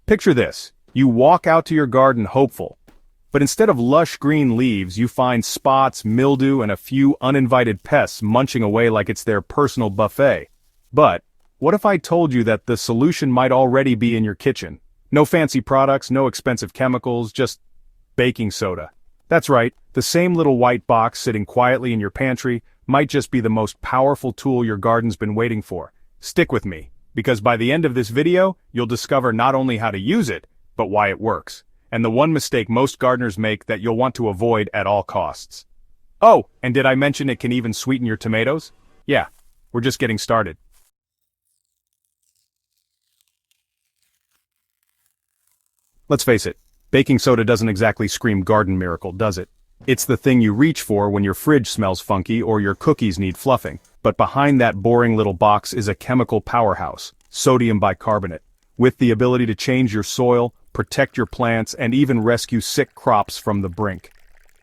Picture this. You walk out to your garden hopeful, but instead of lush green leaves, you find spots, mildew, and a few uninvited pests munching away like it's their personal buffet. But what if I told you that the solution might already be in your kitchen? No fancy products, no expensive chemicals, just baking soda. That's right, the same little white box sitting quietly in your pantry might just be the most powerful tool your garden's been waiting for. Stick with me, because by the end of this video, you'll discover not only how to use it, but why it works. And the one mistake most gardeners make that you'll want to avoid at all costs. Oh, and did I mention it can even sweeten your tomatoes? Yeah, we're just getting started. Let's face it, baking soda doesn't exactly scream garden miracle, does it? It's the thing you reach for when your fridge smells funky or your cookies need fluffing. But behind that boring little box is a chemical powerhouse, sodium bicarbonate, with the ability to change your soil, protect your plants, and even rescue sick crops from the brink.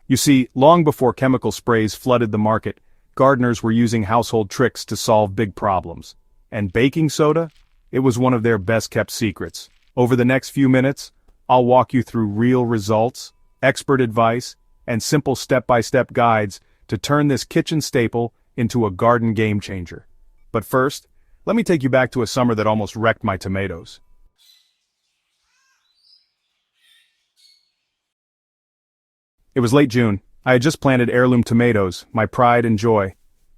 You see, long before chemical sprays flooded the market, gardeners were using household tricks to solve big problems. And baking soda? It was one of their best-kept secrets. Over the next few minutes, I'll walk you through real results, expert advice, and simple step-by-step guides to turn this kitchen staple into a garden game-changer. But first, let me take you back to a summer that almost wrecked my tomatoes. It was late June. I had just planted heirloom tomatoes, my pride and joy.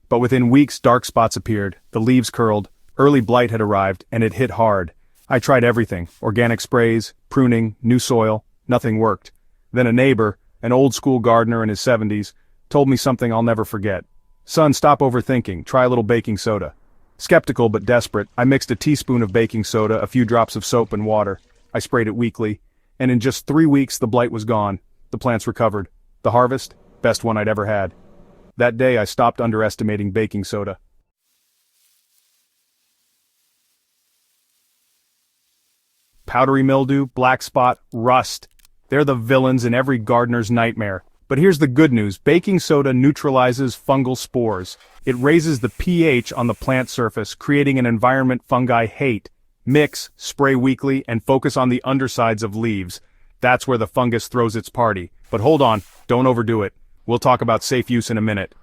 But within weeks, dark spots appeared, the leaves curled, early blight had arrived, and it hit hard. I tried everything, organic sprays, pruning, new soil, nothing worked. Then a neighbor, an old-school gardener in his 70s, told me something I'll never forget. Son, stop overthinking, try a little baking soda. Skeptical but desperate, I mixed a teaspoon of baking soda, a few drops of soap and water. I sprayed it weekly, and in just 3 weeks the blight was gone. The plants recovered. The harvest? Best one I'd ever had. That day I stopped underestimating baking soda. Powdery mildew, black spot, rust. They're the villains in every gardener's nightmare. But here's the good news, baking soda neutralizes fungal spores. It raises the pH on the plant surface, creating an environment fungi hate. Mix, spray weekly, and focus on the undersides of leaves. That's where the fungus throws its party. But hold on, don't overdo it. We'll talk about safe use in a minute.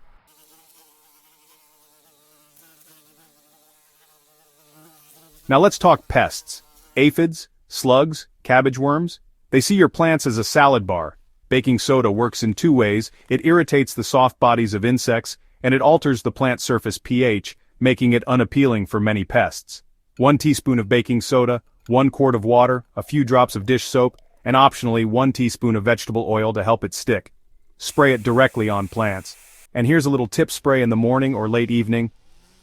Now let's talk pests. Aphids, slugs, cabbage worms. They see your plants as a salad bar. Baking soda works in two ways. It irritates the soft bodies of insects, and it alters the plant surface pH, making it unappealing for many pests. 1 teaspoon of baking soda, 1 quart of water, a few drops of dish soap, and optionally 1 teaspoon of vegetable oil to help it stick. Spray it directly on plants. And here's a little tip: spray in the morning or late evening,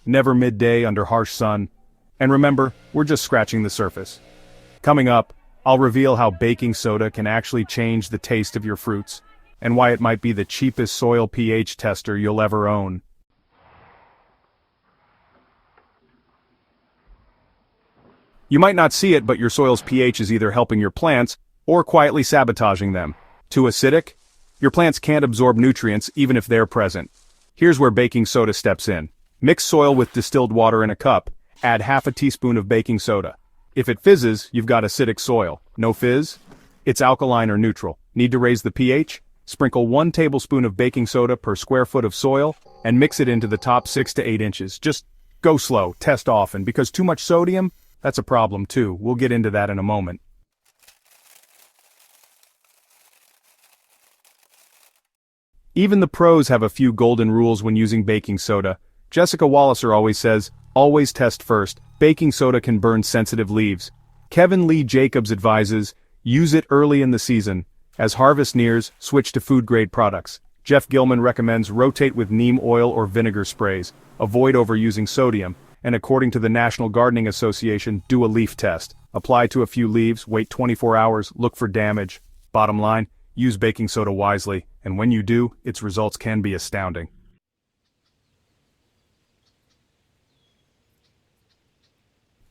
never midday under harsh sun. And remember, we're just scratching the surface. Coming up, I'll reveal how baking soda can actually change the taste of your fruits, and why it might be the cheapest soil pH tester you'll ever own. You might not see it, but your soil's pH is either helping your plants or quietly sabotaging them. Too acidic? Your plants can't absorb nutrients even if they're present. Here's where baking soda steps in. Mix soil with distilled water in a cup. Add half a teaspoon of baking soda. If it fizzes, you've got acidic soil. No fizz? It's alkaline or neutral. Need to raise the pH? Sprinkle 1 tablespoon of baking soda per square foot of soil, and mix it into the top 6 to 8 inches. Just go slow, test often, because too much sodium? That's a problem too. We'll get into that in a moment. Even the pros have a few golden rules when using baking soda. Jessica Walliser always says, always test first. Baking soda can burn sensitive leaves. Kevin Lee Jacobs advises, use it early in the season. As harvest nears, switch to food-grade products. Jeff Gilman recommends rotate with neem oil or vinegar sprays. Avoid overusing sodium. And according to the National Gardening Association, do a leaf test. Apply to a few leaves, wait 24 hours, look for damage. Bottom line, use baking soda wisely, and when you do, its results can be astounding.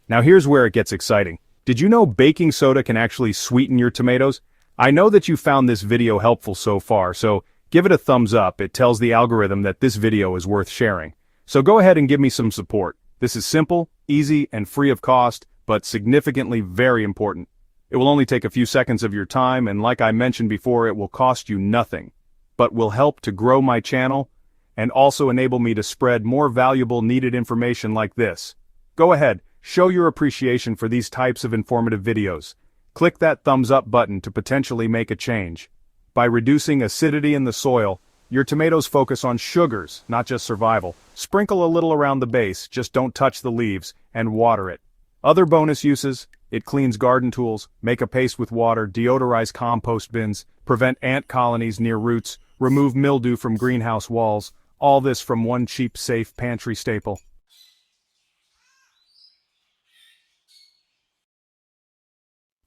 Now here's where it gets exciting. Did you know baking soda can actually sweeten your tomatoes? I know that you found this video helpful so far, so give it a thumbs up. It tells the algorithm that this video is worth sharing. So go ahead and give me some support. This is simple, easy, and free of cost, but significantly very important. It will only take a few seconds of your time, and like I mentioned before, it will cost you nothing, but will help to grow my channel and also enable me to spread more valuable needed information like this. Go ahead, show your appreciation for these types of informative videos. Click that thumbs up button to potentially make a change. By reducing acidity in the soil, your tomatoes focus on sugars, not just survival. Sprinkle a little around the base, just don't touch the leaves, and water it. Other bonus uses: it cleans garden tools, make a paste with water, deodorize compost bins, prevent ant colonies near roots, remove mildew from greenhouse walls, all this from one cheap, safe pantry staple.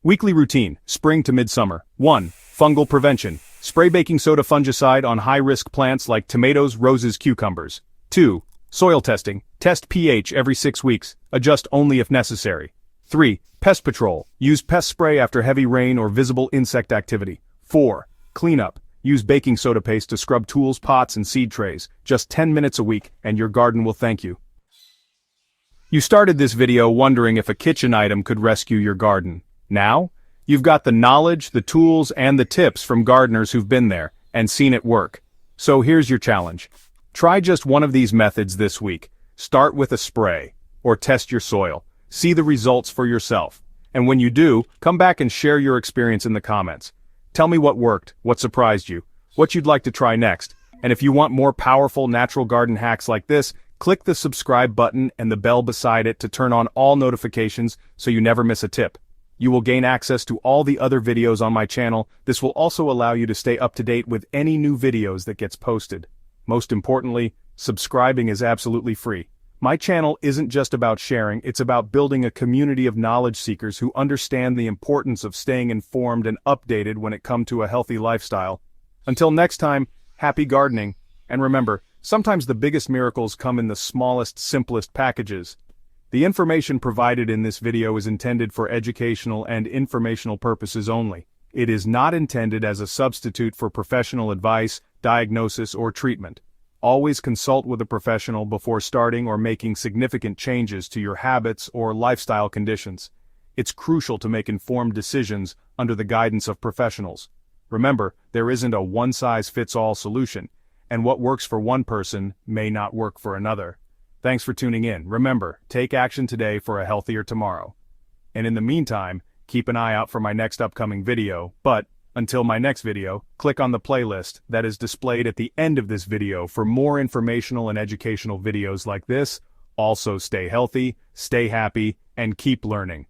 Weekly routine, spring to midsummer. 1. Fungal prevention. Spray baking soda fungicide on high-risk plants like tomatoes, roses, cucumbers. 2. Soil testing. Test pH every 6 weeks. Adjust only if necessary. 3. Pest Control. Use pest spray after heavy rain or visible insect activity. 4. Cleanup. Use baking soda paste to scrub tools, pots, and seed trays. Just 10 minutes a week, and your garden will thank you. You started this video wondering if a kitchen item could rescue your garden. Now, you've got the knowledge, the tools, and the tips from gardeners who've been there and seen it work. So here's your challenge. Try just one of these methods this week. Start with a spray, or test your soil. See the results for yourself. And when you do, come back and share your experience in the comments. Tell me what worked, what surprised you, what you'd like to try next. And if you want more powerful natural garden hacks like this, click the subscribe button and the bell beside it to turn on all notifications so you never miss a tip. You will gain access to all the other videos on my channel. This will also allow you to stay up to date with any new videos that gets posted. Most importantly, subscribing is absolutely free. My channel isn't just about sharing, it's about building a community of knowledge seekers who understand the importance of staying informed and updated when it comes to a healthy lifestyle. Until next time, happy gardening, and remember, sometimes the biggest miracles come in the smallest, simplest packages. The information provided in this video is intended for educational and informational purposes only. It is not intended as a substitute for professional advice, diagnosis, or treatment. Always consult with a professional before starting or making significant changes to your habits or lifestyle conditions. It's crucial to make informed decisions under the guidance of professionals. Remember, there isn't a one-size-fits-all solution, and what works for one person may not work for another. Thanks for tuning in. Remember, take action today for a healthier tomorrow. And in the meantime, keep an eye out for my next upcoming video, but until my next video, click on the playlist that is displayed at the end of this video for more informational and educational videos like this. Also, stay healthy, stay happy, and keep learning.